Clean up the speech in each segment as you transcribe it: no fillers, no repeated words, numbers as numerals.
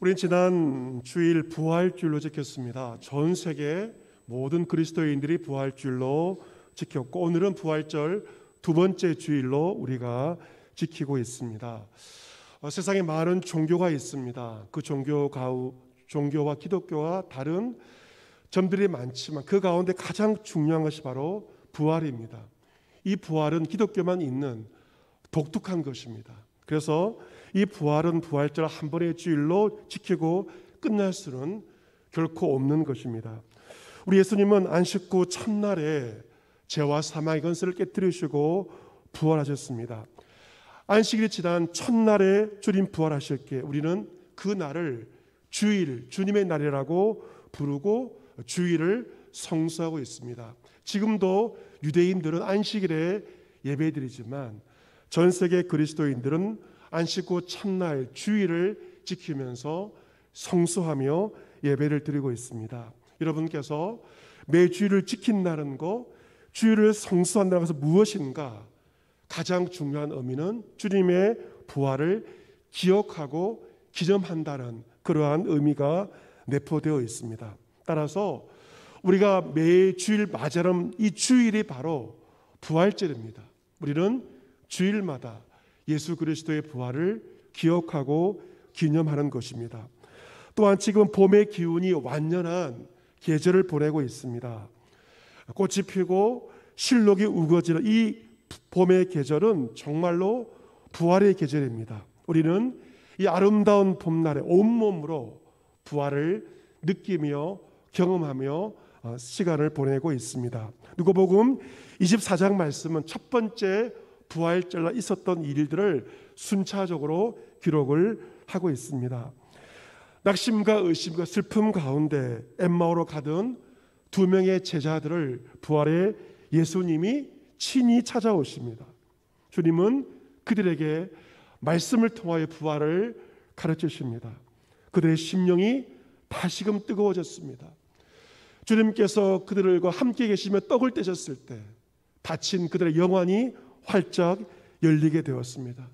우린 지난 주일 부활주일로 지켰습니다. 전 세계 모든 그리스도인들이 부활주일로 지켰고, 오늘은 부활절 두 번째 주일로 우리가 지키고 있습니다. 세상에 많은 종교가 있습니다. 그 종교와 기독교와 다른 점들이 많지만 그 가운데 가장 중요한 것이 바로 부활입니다. 이 부활은 기독교만 있는 독특한 것입니다. 그래서 이 부활은 부활절 한 번의 주일로 지키고 끝날 수는 결코 없는 것입니다. 우리 예수님은 안식 후 첫날에 죄와 사망의 권세를 깨뜨리시고 부활하셨습니다. 안식일이 지난 첫날에 주님 부활하실 때 우리는 그 날을 주일, 주님의 날이라고 부르고 주일을 성수하고 있습니다. 지금도 유대인들은 안식일에 예배드리지만 전 세계 그리스도인들은 안식 후 첫날 주일을 지키면서 성수하며 예배를 드리고 있습니다. 여러분께서 매 주일을 지킨다는 것, 주일을 성수한다는 것은 무엇인가? 가장 중요한 의미는 주님의 부활을 기억하고 기념한다는 그러한 의미가 내포되어 있습니다. 따라서 우리가 매 주일 맞이하는 이 주일이 바로 부활절입니다. 우리는 주일마다 예수 그리스도의 부활을 기억하고 기념하는 것입니다. 또한 지금 봄의 기운이 완연한 계절을 보내고 있습니다. 꽃이 피고 실록이 우거지는 이 봄의 계절은 정말로 부활의 계절입니다. 우리는 이 아름다운 봄날에 온몸으로 부활을 느끼며 경험하며 시간을 보내고 있습니다. 누가복음 24장 말씀은 첫 번째 부활절날 있었던 일들을 순차적으로 기록을 하고 있습니다. 낙심과 의심과 슬픔 가운데 엠마오로 가던 두 명의 제자들을 부활의 예수님이 친히 찾아오십니다. 주님은 그들에게 말씀을 통하여 부활을 가르치십니다. 그들의 심령이 다시금 뜨거워졌습니다. 주님께서 그들과 함께 계시며 떡을 떼셨을 때 닫힌 그들의 영혼이 활짝 열리게 되었습니다.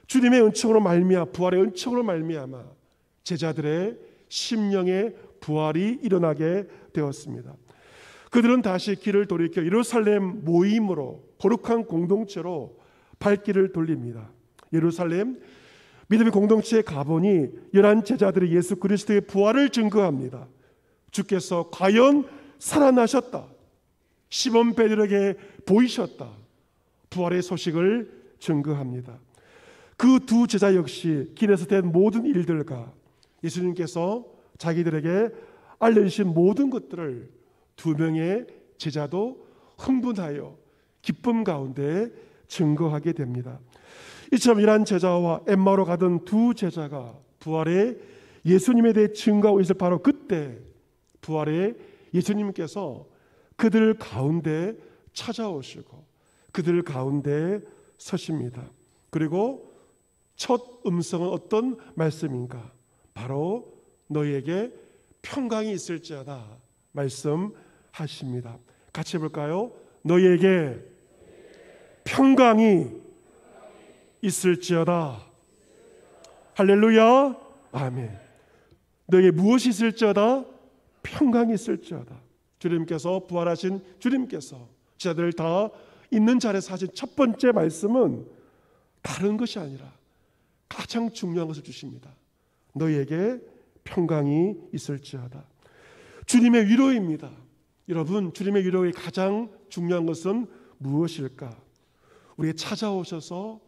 주님의 은총으로 말미암아, 부활의 은총으로 말미암아 제자들의 심령의 부활이 일어나게 되었습니다. 그들은 다시 길을 돌이켜 예루살렘 모임으로 거룩한 공동체로 발길을 돌립니다. 예루살렘 믿음의 공동체에 가보니 11 제자들이 예수 그리스도의 부활을 증거합니다. 주께서 과연 살아나셨다, 시몬 베드로에게 보이셨다, 부활의 소식을 증거합니다. 그 두 제자 역시 길에서 된 모든 일들과 예수님께서 자기들에게 알려주신 모든 것들을 두 명의 제자도 흥분하여 기쁨 가운데 증거하게 됩니다. 이처럼 이러한 제자와 엠마오로 가던 두 제자가 부활의 예수님에 대해 증거하고 있을 바로 그때 부활의 예수님께서 그들 가운데 찾아오시고 그들 가운데 서십니다. 그리고 첫 음성은 어떤 말씀인가? 바로 너희에게 평강이 있을지어다 말씀하십니다. 같이 해볼까요? 너희에게 평강이 있을지어다. 할렐루야. 아멘. 너희에게 무엇이 있을지어다? 평강이 있을지어다. 주님께서 부활하신 주님께서 제자들 다 있는 자리에서 하신 첫 번째 말씀은 다른 것이 아니라 가장 중요한 것을 주십니다. 너희에게 평강이 있을지어다. 주님의 위로입니다. 여러분, 주님의 위로의 가장 중요한 것은 무엇일까? 우리에게 찾아오셔서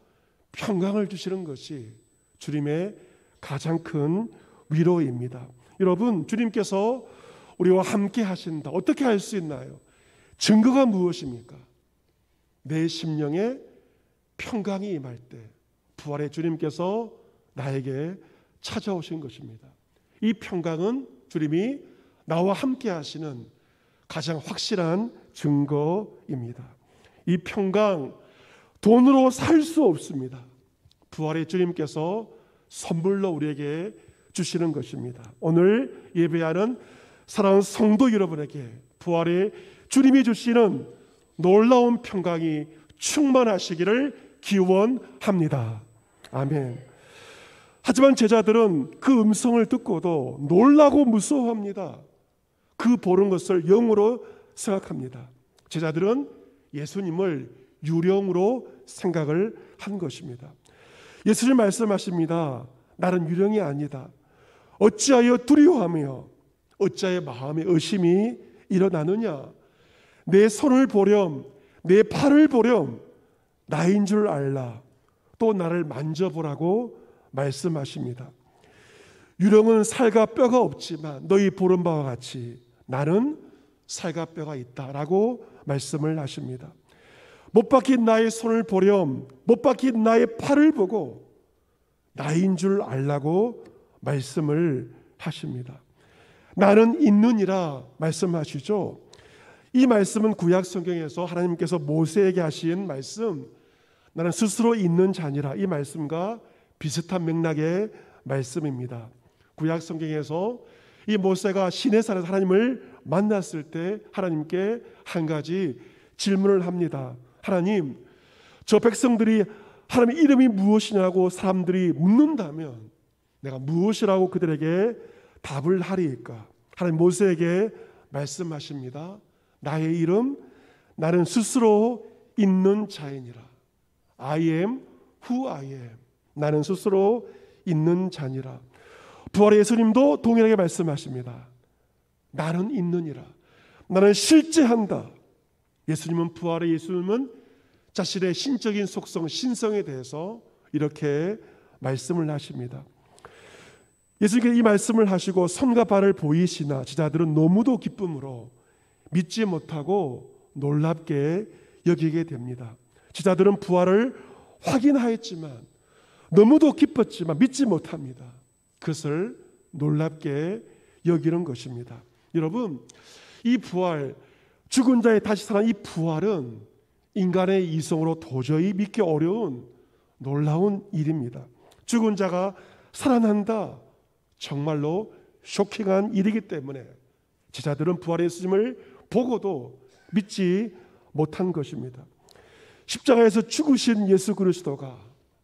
평강을 주시는 것이 주님의 가장 큰 위로입니다. 여러분, 주님께서 우리와 함께 하신다. 어떻게 할 수 있나요? 증거가 무엇입니까? 내 심령에 평강이 임할 때 부활의 주님께서 나에게 찾아오신 것입니다. 이 평강은 주님이 나와 함께 하시는 가장 확실한 증거입니다. 이 평강 돈으로 살 수 없습니다. 부활의 주님께서 선물로 우리에게 주시는 것입니다. 오늘 예배하는 사랑하는 성도 여러분에게 부활의 주님이 주시는 놀라운 평강이 충만하시기를 기원합니다. 아멘. 하지만 제자들은 그 음성을 듣고도 놀라고 무서워합니다. 그 보는 것을 영으로 생각합니다. 제자들은 예수님을 유령으로 생각을 한 것입니다. 예수님 말씀하십니다. 나는 유령이 아니다. 어찌하여 두려워하며 어찌하여 마음에 의심이 일어나느냐. 내 손을 보렴, 내 팔을 보렴, 나인 줄 알라. 또 나를 만져보라고 말씀하십니다. 유령은 살과 뼈가 없지만 너희 보는 바와 같이 나는 살과 뼈가 있다라고 말씀을 하십니다. 못 박힌 나의 손을 보렴, 못 박힌 나의 팔을 보고 나인 줄 알라고 말씀을 하십니다. 나는 있느니라 말씀하시죠. 이 말씀은 구약 성경에서 하나님께서 모세에게 하신 말씀, 나는 스스로 있는 자니라, 이 말씀과 비슷한 맥락의 말씀입니다. 구약 성경에서 이 모세가 시내산에서 하나님을 만났을 때 하나님께 한 가지 질문을 합니다. 하나님, 저 백성들이 하나님의 이름이 무엇이냐고 사람들이 묻는다면 내가 무엇이라고 그들에게 답을 하리이까? 하나님 모세에게 말씀하십니다. 나의 이름, 나는 스스로 있는 자이니라. I am who I am. 나는 스스로 있는 자니라. 부활의 예수님도 동일하게 말씀하십니다. 나는 있느니라. 나는 실제한다. 예수님은, 부활의 예수님은 자신의 신적인 속성, 신성에 대해서 이렇게 말씀을 하십니다. 예수님께서 이 말씀을 하시고 손과 발을 보이시나 제자들은 너무도 기쁨으로 믿지 못하고 놀랍게 여기게 됩니다. 제자들은 부활을 확인하였지만 너무도 기뻤지만 믿지 못합니다. 그것을 놀랍게 여기는 것입니다. 여러분, 이 부활, 죽은 자의 다시 살아난 이 부활은 인간의 이성으로 도저히 믿기 어려운 놀라운 일입니다. 죽은 자가 살아난다, 정말로 쇼킹한 일이기 때문에 제자들은 부활의 예수님을 보고도 믿지 못한 것입니다. 십자가에서 죽으신 예수 그리스도가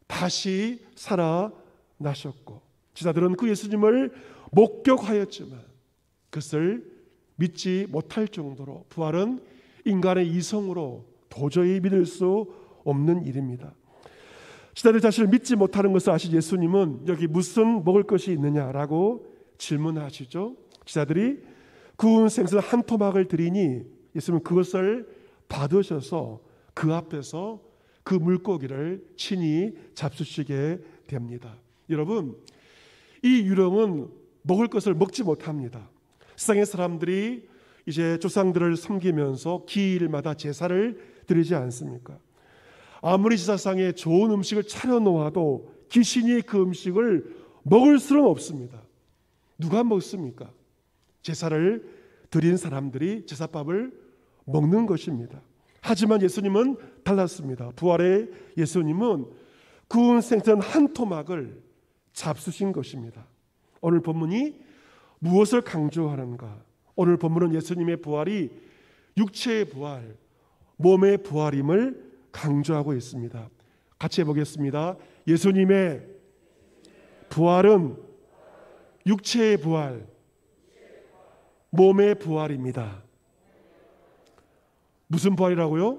다시 살아나셨고 제자들은 그 예수님을 목격하였지만 그것을 믿지 못할 정도로 부활은 인간의 이성으로 도저히 믿을 수 없는 일입니다. 제자들 자신을 믿지 못하는 것을 아신 예수님은 여기 무슨 먹을 것이 있느냐라고 질문하시죠. 제자들이 구운 생선 한 토막을 드리니 예수님은 그것을 받으셔서 그 앞에서 그 물고기를 친히 잡수시게 됩니다. 여러분, 이 유령은 먹을 것을 먹지 못합니다. 세상의 사람들이 이제 조상들을 섬기면서 기일마다 제사를 드리지 않습니까? 아무리 제사상에 좋은 음식을 차려놓아도 귀신이 그 음식을 먹을 수는 없습니다. 누가 먹습니까? 제사를 드린 사람들이 제사밥을 먹는 것입니다. 하지만 예수님은 달랐습니다. 부활의 예수님은 구운 생선 한 토막을 잡수신 것입니다. 오늘 본문이 무엇을 강조하는가? 오늘 본문은 예수님의 부활이 육체의 부활, 몸의 부활임을 강조하고 있습니다. 같이 해보겠습니다. 예수님의 부활은 육체의 부활, 몸의 부활입니다. 무슨 부활이라고요?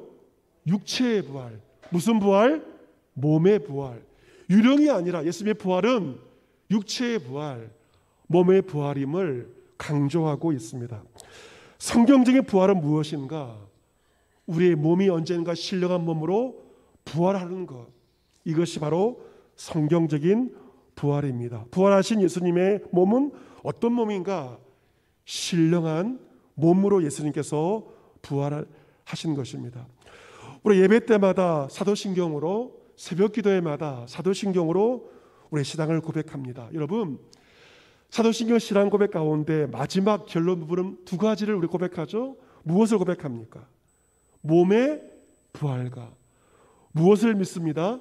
육체의 부활. 무슨 부활? 몸의 부활. 유령이 아니라 예수님의 부활은 육체의 부활, 몸의 부활임을 강조하고 있습니다. 성경적인 부활은 무엇인가? 우리의 몸이 언젠가 신령한 몸으로 부활하는 것, 이것이 바로 성경적인 부활입니다. 부활하신 예수님의 몸은 어떤 몸인가? 신령한 몸으로 예수님께서 부활하신 것입니다. 우리 예배 때마다 사도신경으로, 새벽 기도회마다 사도신경으로 우리 신앙을 고백합니다. 여러분, 사도신경 신앙 고백 가운데 마지막 결론 부분은 두 가지를 우리 고백하죠. 무엇을 고백합니까? 몸의 부활과 무엇을 믿습니다?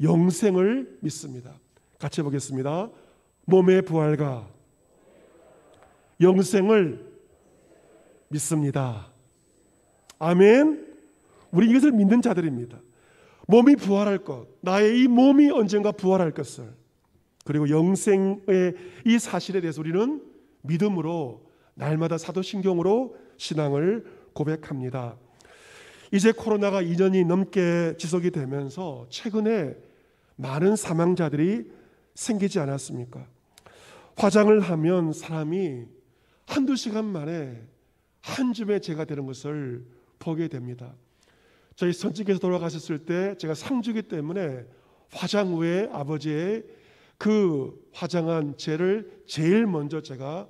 영생을 믿습니다. 같이 해보겠습니다. 몸의 부활과 영생을 믿습니다. 아멘. 우리 이것을 믿는 자들입니다. 몸이 부활할 것, 나의 이 몸이 언젠가 부활할 것을, 그리고 영생의 이 사실에 대해서 우리는 믿음으로 날마다 사도신경으로 신앙을 고백합니다. 이제 코로나가 2년이 넘게 지속이 되면서 최근에 많은 사망자들이 생기지 않았습니까? 화장을 하면 사람이 한두 시간 만에 한 줌의 죄가 되는 것을 보게 됩니다. 저희 선지께서 돌아가셨을 때 제가 상주기 때문에 화장 후에 아버지의 그 화장한 죄를 제일 먼저 제가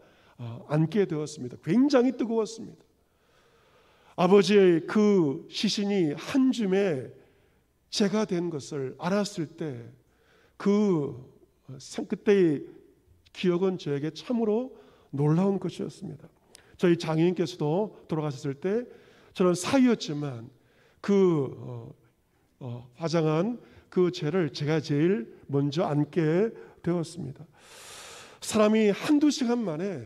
안게 되었습니다. 굉장히 뜨거웠습니다. 아버지의 그 시신이 한 줌의 죄가 된 것을 알았을 때 그때의 기억은 저에게 참으로 놀라운 것이었습니다. 저희 장인께서도 돌아가셨을 때 저는 사위였지만 화장한 그 죄를 제가 제일 먼저 안게 되었습니다. 사람이 한두 시간 만에,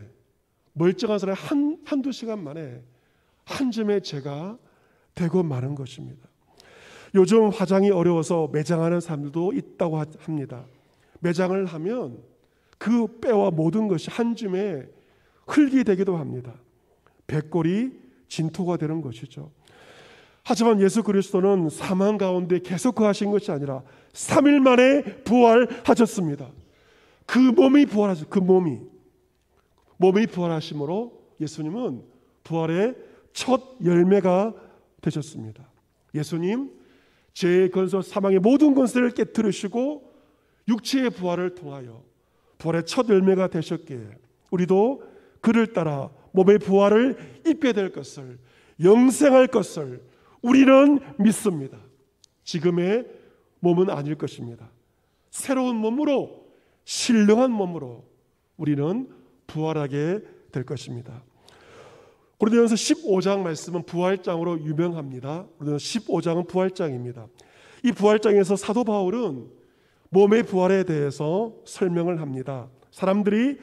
멀쩡한 사람이 한두 시간 만에 한 줌의 죄가 되고 마는 것입니다. 요즘 화장이 어려워서 매장하는 사람들도 있다고 합니다. 매장을 하면 그 빼와 모든 것이 한 줌의 흙이 되기도 합니다. 백골이 진토가 되는 것이죠. 하지만 예수 그리스도는 사망 가운데 계속 거하신 것이 아니라 3일 만에 부활하셨습니다. 그 몸이 부활하셨습니다. 그 몸이 부활하심으로 예수님은 부활의 첫 열매가 되셨습니다. 예수님 죄의 건설, 사망의 모든 권세를 깨뜨리시고 육체의 부활을 통하여 부활의 첫 열매가 되셨기에 우리도 그를 따라 몸의 부활을 입게 될 것을, 영생할 것을 우리는 믿습니다. 지금의 몸은 아닐 것입니다. 새로운 몸으로, 신령한 몸으로 우리는 부활하게 될 것입니다. 고린도전서 15장 말씀은 부활장으로 유명합니다. 고린도전서 15장은 부활장입니다. 이 부활장에서 사도 바울은 몸의 부활에 대해서 설명을 합니다. 사람들이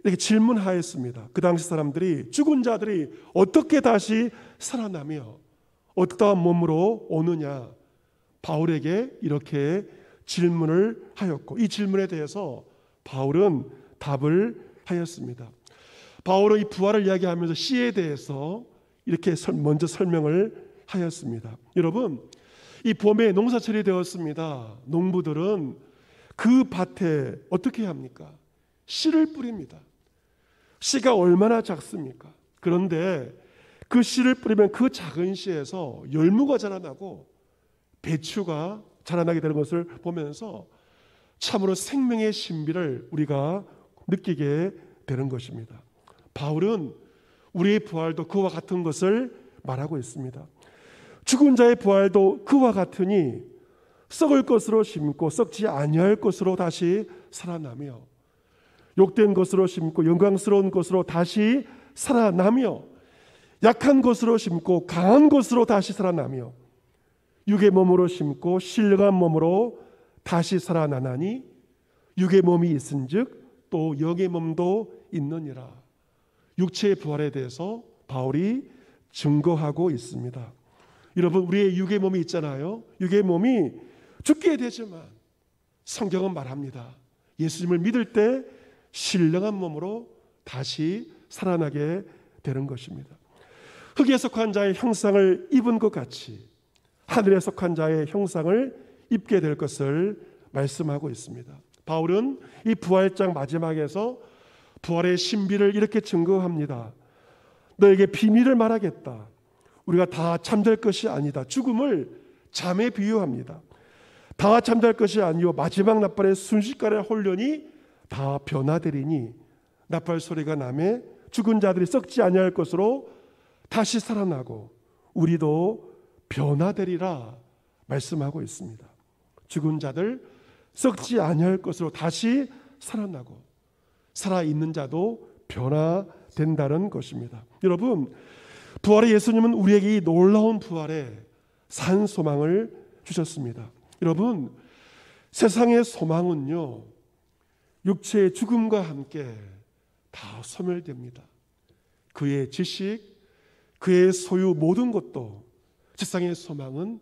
이렇게 질문하였습니다. 그 당시 사람들이 죽은 자들이 어떻게 다시 살아나며 어떠한 몸으로 오느냐, 바울에게 이렇게 질문을 하였고 이 질문에 대해서 바울은 답을 하였습니다. 바울은 이 부활을 이야기하면서 씨에 대해서 이렇게 먼저 설명을 하였습니다. 여러분, 이 봄에 농사철이 되었습니다. 농부들은 그 밭에 어떻게 합니까? 씨를 뿌립니다. 씨가 얼마나 작습니까? 그런데 그 씨를 뿌리면 그 작은 씨에서 열무가 자라나고 배추가 자라나게 되는 것을 보면서 참으로 생명의 신비를 우리가 느끼게 되는 것입니다. 바울은 우리의 부활도 그와 같은 것을 말하고 있습니다. 죽은 자의 부활도 그와 같으니 썩을 것으로 심고 썩지 아니할 것으로 다시 살아나며 욕된 것으로 심고 영광스러운 것으로 다시 살아나며 약한 것으로 심고 강한 것으로 다시 살아나며 육의 몸으로 심고 신령한 몸으로 다시 살아나나니 육의 몸이 있은즉 또 영의 몸도 있느니라. 육체의 부활에 대해서 바울이 증거하고 있습니다. 여러분, 우리의 육의 몸이 있잖아요. 육의 몸이 죽게 되지만 성경은 말합니다. 예수님을 믿을 때 신령한 몸으로 다시 살아나게 되는 것입니다. 흙에 속한 자의 형상을 입은 것 같이 하늘에 속한 자의 형상을 입게 될 것을 말씀하고 있습니다. 바울은 이 부활장 마지막에서 부활의 신비를 이렇게 증거합니다. 너에게 비밀을 말하겠다. 우리가 다 잠잘 것이 아니다. 죽음을 잠에 비유합니다. 다 잠잘 것이 아니요 마지막 나팔의 순식간에 홀려니 다 변화되리니 나팔 소리가 나매 죽은 자들이 썩지 아니할 것으로 다시 살아나고 우리도 변화되리라 말씀하고 있습니다. 죽은 자들 썩지 아니할 것으로 다시 살아나고 살아있는 자도 변화된다는 것입니다. 여러분, 부활의 예수님은 우리에게 이 놀라운 부활에 산 소망을 주셨습니다. 여러분, 세상의 소망은요 육체의 죽음과 함께 다 소멸됩니다. 그의 지식, 그의 소유 모든 것도 세상의 소망은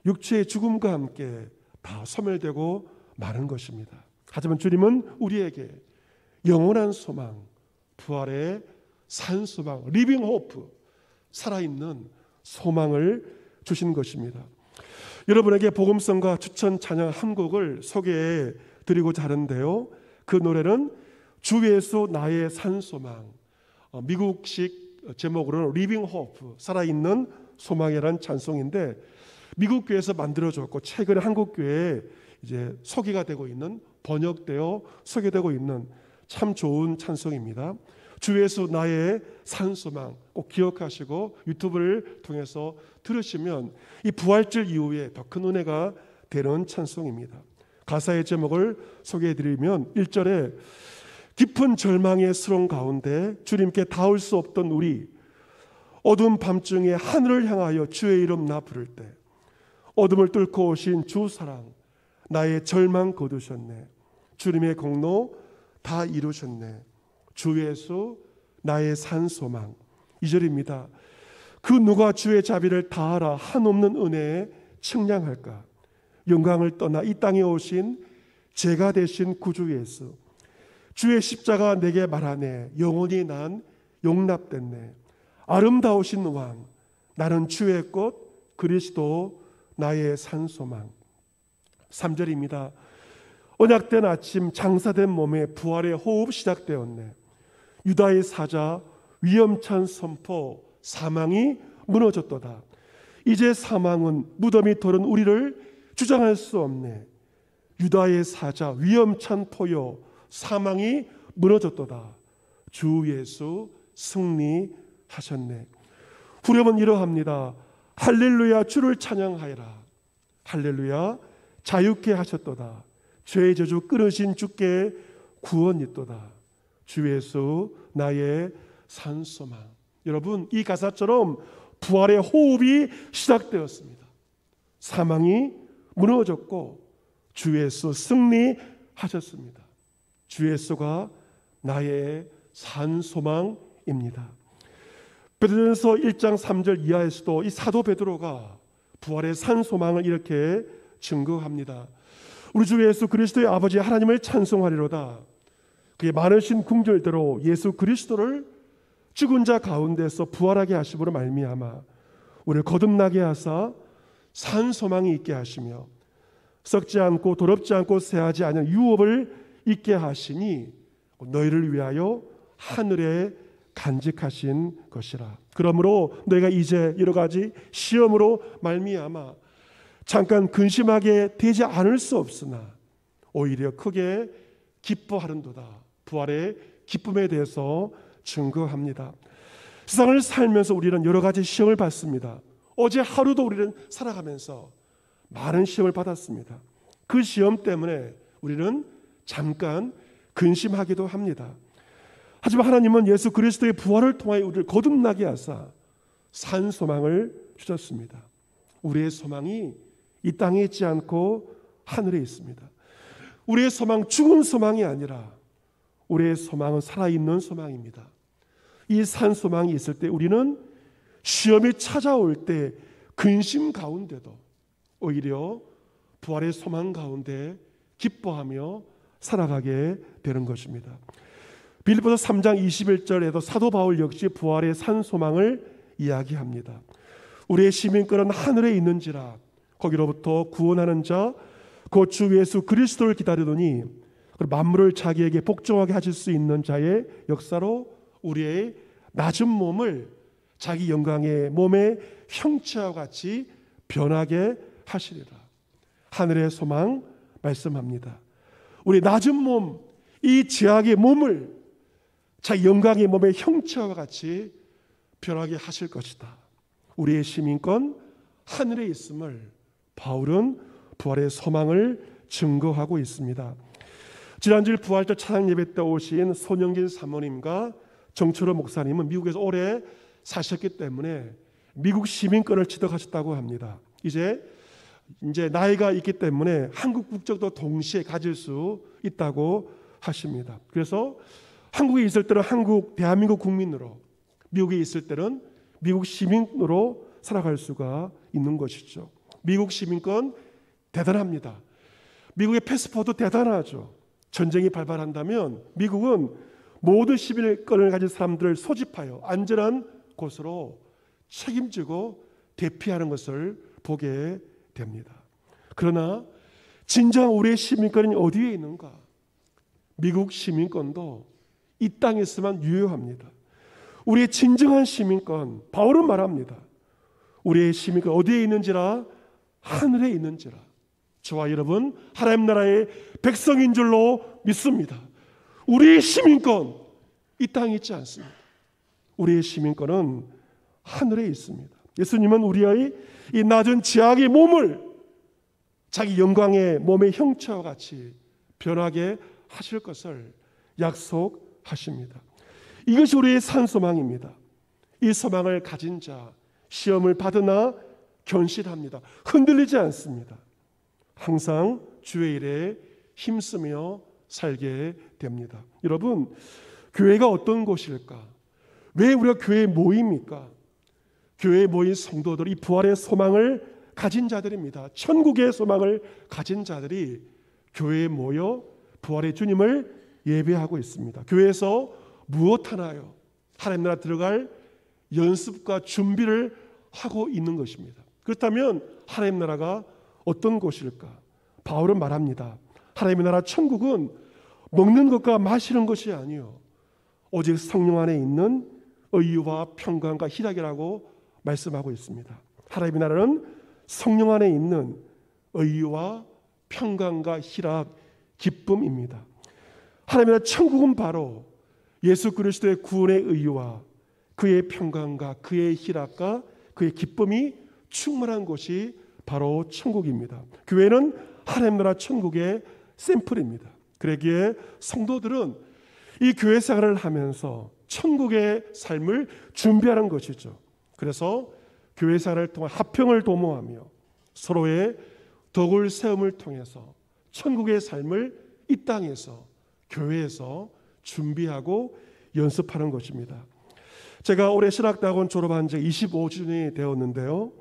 육체의 죽음과 함께 다 소멸되고 마는 것입니다. 하지만 주님은 우리에게 영원한 소망, 부활의 산 소망, 리빙 호프, 살아있는 소망을 주신 것입니다. 여러분에게 복음성과 추천 찬양 한 곡을 소개해 드리고자 하는데요. 그 노래는 주 예수 나의 산 소망, 미국식 제목으로는 리빙 호프, 살아있는 소망이라는 찬송인데, 미국 교회에서 만들어졌고 최근에 한국 교회에 이제 소개가 되고 있는, 번역되어 소개되고 있는 참 좋은 찬송입니다. 주 예수 나의 산 소망 꼭 기억하시고 유튜브를 통해서 들으시면 이 부활절 이후에 더 큰 은혜가 되는 찬송입니다. 가사의 제목을 소개해드리면 1절에 깊은 절망의 수렁 가운데 주님께 닿을 수 없던 우리, 어두운 밤중에 하늘을 향하여 주의 이름 나 부를 때 어둠을 뚫고 오신 주 사랑, 나의 절망 거두셨네. 주님의 공로 다 이루셨네. 주 예수 나의 산 소망. 2절입니다. 그 누가 주의 자비를 다하라 한없는 은혜에 측량할까. 영광을 떠나 이 땅에 오신 제가 되신 구주 예수, 주의 십자가 내게 말하네. 영원히 난 용납됐네. 아름다우신 왕, 나는 주의 꽃 그리스도 나의 산 소망. 3절입니다. 언약된 아침 장사된 몸에 부활의 호흡 시작되었네. 유다의 사자 위험찬 선포, 사망이 무너졌도다. 이제 사망은 무덤이 털은 우리를 주장할 수 없네. 유다의 사자 위험찬 포효, 사망이 무너졌도다. 주 예수 승리하셨네. 후렴은 이러합니다. 할렐루야 주를 찬양하여라. 할렐루야 자유케 하셨도다. 죄의 저주 끊으신 주께 구원 있도다. 주 예수 나의 산 소망. 여러분, 이 가사처럼 부활의 호흡이 시작되었습니다. 사망이 무너졌고 주 예수 승리하셨습니다. 주 예수가 나의 산 소망입니다. 베드로전서 1장 3절 이하에서도 이 사도 베드로가 부활의 산 소망을 이렇게 증거합니다. 우리 주 예수 그리스도의 아버지 하나님을 찬송하리로다. 그의 많으신 긍휼대로 예수 그리스도를 죽은 자 가운데서 부활하게 하심으로 말미암아 우리를 거듭나게 하사 산 소망이 있게 하시며 썩지 않고 더럽지 않고 쇠하지 않은 유업을 있게 하시니 너희를 위하여 하늘에 간직하신 것이라. 그러므로 너희가 이제 여러 가지 시험으로 말미암아 잠깐 근심하게 되지 않을 수 없으나 오히려 크게 기뻐하는도다. 부활의 기쁨에 대해서 증거합니다. 세상을 살면서 우리는 여러 가지 시험을 받습니다. 어제 하루도 우리는 살아가면서 많은 시험을 받았습니다. 그 시험 때문에 우리는 잠깐 근심하기도 합니다. 하지만 하나님은 예수 그리스도의 부활을 통하여 우리를 거듭나게 하사 산 소망을 주셨습니다. 우리의 소망이 이 땅에 있지 않고 하늘에 있습니다. 우리의 소망 죽은 소망이 아니라 우리의 소망은 살아있는 소망입니다. 이 산 소망이 있을 때 우리는 시험이 찾아올 때 근심 가운데도 오히려 부활의 소망 가운데 기뻐하며 살아가게 되는 것입니다. 빌립보서 3장 21절에도 사도 바울 역시 부활의 산 소망을 이야기합니다. 우리의 시민권은 하늘에 있는지라 거기로부터 구원하는 자 곧 주 예수 그리스도를 기다리더니 만물을 자기에게 복종하게 하실 수 있는 자의 역사로 우리의 낮은 몸을 자기 영광의 몸의 형체와 같이 변하게 하시리라. 하늘의 소망 말씀합니다. 우리 낮은 몸, 이 죄악의 몸을 자기 영광의 몸의 형체와 같이 변하게 하실 것이다. 우리의 시민권 하늘에 있음을 바울은 부활의 소망을 증거하고 있습니다. 지난주일 부활절 찬양 예배 때 오신 손영진 사모님과 정철호 목사님은 미국에서 오래 사셨기 때문에 미국 시민권을 취득하셨다고 합니다. 이제 나이가 있기 때문에 한국 국적도 동시에 가질 수 있다고 하십니다. 그래서 한국에 있을 때는 대한민국 국민으로, 미국에 있을 때는 미국 시민으로 살아갈 수가 있는 것이죠. 미국 시민권 대단합니다. 미국의 패스포트 대단하죠. 전쟁이 발발한다면 미국은 모든 시민권을 가진 사람들을 소집하여 안전한 곳으로 책임지고 대피하는 것을 보게 됩니다. 그러나 진정 우리의 시민권은 어디에 있는가? 미국 시민권도 이 땅에서만 유효합니다. 우리의 진정한 시민권, 바울은 말합니다. 우리의 시민권 어디에 있는지라? 하늘에 있는지라. 저와 여러분 하나님 나라의 백성인 줄로 믿습니다. 우리의 시민권 이 땅에 있지 않습니다. 우리의 시민권은 하늘에 있습니다. 예수님은 우리의 이 낮은 지악의 몸을 자기 영광의 몸의 형체와 같이 변하게 하실 것을 약속하십니다. 이것이 우리의 산 소망입니다. 이 소망을 가진 자 시험을 받으나 견실합니다. 흔들리지 않습니다. 항상 주의 일에 힘쓰며 살게 됩니다. 여러분, 교회가 어떤 곳일까? 왜 우리가 교회에 모입니까? 교회에 모인 성도들이 부활의 소망을 가진 자들입니다. 천국의 소망을 가진 자들이 교회에 모여 부활의 주님을 예배하고 있습니다. 교회에서 무엇 하나요? 하나님 나라 들어갈 연습과 준비를 하고 있는 것입니다. 그렇다면 하나님 나라가 어떤 곳일까? 바울은 말합니다. 하나님의 나라 천국은 먹는 것과 마시는 것이 아니요 오직 성령 안에 있는 의와 평강과 희락이라고 말씀하고 있습니다. 하나님의 나라는 성령 안에 있는 의와 평강과 희락, 기쁨입니다. 하나님의 나라 천국은 바로 예수 그리스도의 구원의 의와 그의 평강과 그의 희락과 그의 기쁨이 충만한 곳이 바로 천국입니다. 교회는 하나님 나라 천국의 샘플입니다. 그러기에 성도들은 이 교회 생활을 하면서 천국의 삶을 준비하는 것이죠. 그래서 교회 생활을 통해 화평을 도모하며 서로의 덕을 세움을 통해서 천국의 삶을 이 땅에서 교회에서 준비하고 연습하는 것입니다. 제가 올해 신학대학원 졸업한 지 25주년이 되었는데요.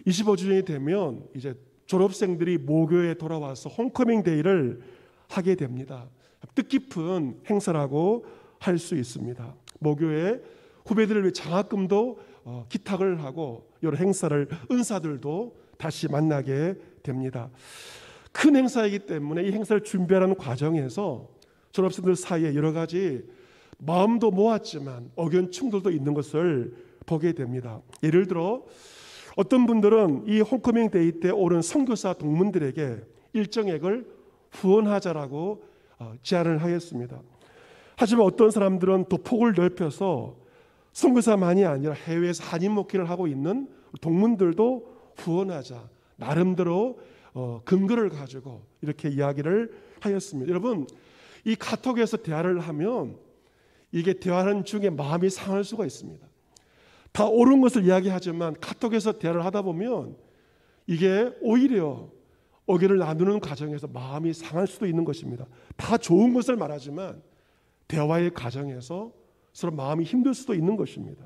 25주년이 되면 이제 졸업생들이 모교에 돌아와서 홈커밍 데이를 하게 됩니다. 뜻깊은 행사라고 할 수 있습니다. 모교에 후배들을 위해 장학금도 기탁을 하고 여러 행사를 은사들도 다시 만나게 됩니다. 큰 행사이기 때문에 이 행사를 준비하는 과정에서 졸업생들 사이에 여러 가지 마음도 모았지만 의견 충돌도 있는 것을 보게 됩니다. 예를 들어 어떤 분들은 이 홈커밍 데이 때 오는 선교사 동문들에게 일정액을 후원하자라고 제안을 하였습니다. 하지만 어떤 사람들은 또 폭을 넓혀서 선교사만이 아니라 해외에서 한인 목회를 하고 있는 동문들도 후원하자, 나름대로 근거를 가지고 이렇게 이야기를 하였습니다. 여러분, 이 카톡에서 대화를 하면 이게 대화하는 중에 마음이 상할 수가 있습니다. 다 옳은 것을 이야기하지만 카톡에서 대화를 하다 보면 이게 오히려 의견을 나누는 과정에서 마음이 상할 수도 있는 것입니다. 다 좋은 것을 말하지만 대화의 과정에서 서로 마음이 힘들 수도 있는 것입니다.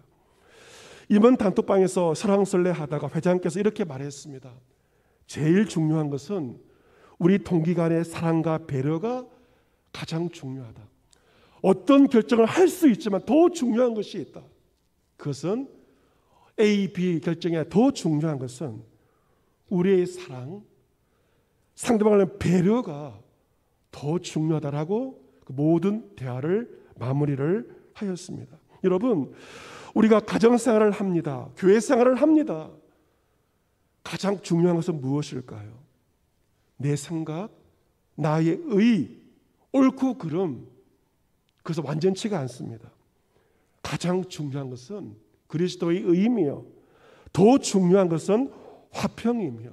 이번 단톡방에서 설왕설래 하다가 회장께서 이렇게 말했습니다. 제일 중요한 것은 우리 동기 간의 사랑과 배려가 가장 중요하다. 어떤 결정을 할 수 있지만 더 중요한 것이 있다. 그것은 A, B 결정이 아니라 더 중요한 것은 우리의 사랑, 상대방의 배려가 더 중요하다라고 그 모든 대화를 마무리를 하였습니다. 여러분, 우리가 가정생활을 합니다. 교회생활을 합니다. 가장 중요한 것은 무엇일까요? 내 생각, 나의 의, 옳고 그름, 그래서 완전치가 않습니다. 가장 중요한 것은 그리스도의 의이며 더 중요한 것은 화평이며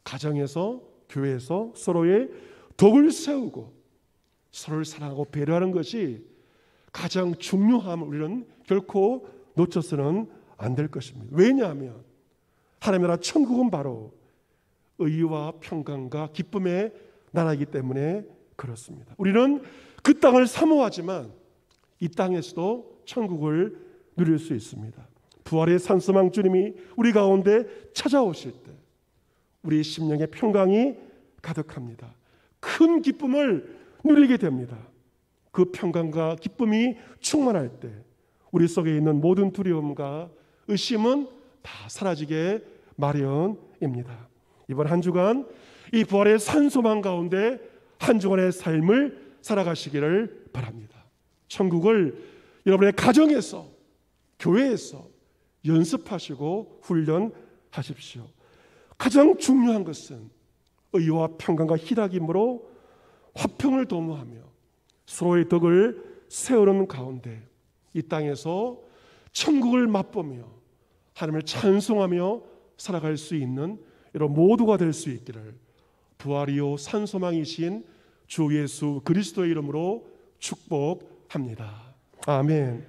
가정에서 교회에서 서로의 덕을 세우고 서로를 사랑하고 배려하는 것이 가장 중요함을 우리는 결코 놓쳐서는 안 될 것입니다. 왜냐하면 하나님의 나라 천국은 바로 의와 평강과 기쁨의 나라이기 때문에 그렇습니다. 우리는 그 땅을 사모하지만 이 땅에서도 천국을 누릴 수 있습니다. 부활의 산소망 주님이 우리 가운데 찾아오실 때 우리 심령의 평강이 가득합니다. 큰 기쁨을 누리게 됩니다. 그 평강과 기쁨이 충만할 때 우리 속에 있는 모든 두려움과 의심은 다 사라지게 마련입니다. 이번 한 주간 이 부활의 산소망 가운데 한 주간의 삶을 살아가시기를 바랍니다. 천국을 여러분의 가정에서, 교회에서 연습하시고 훈련하십시오. 가장 중요한 것은 의와 평강과 희락이므로 화평을 도모하며 서로의 덕을 세우는 가운데 이 땅에서 천국을 맛보며 하나님을 찬송하며 살아갈 수 있는 이런 모두가 될 수 있기를 부활이요 산소망이신 주 예수 그리스도의 이름으로 축복합니다. 아멘.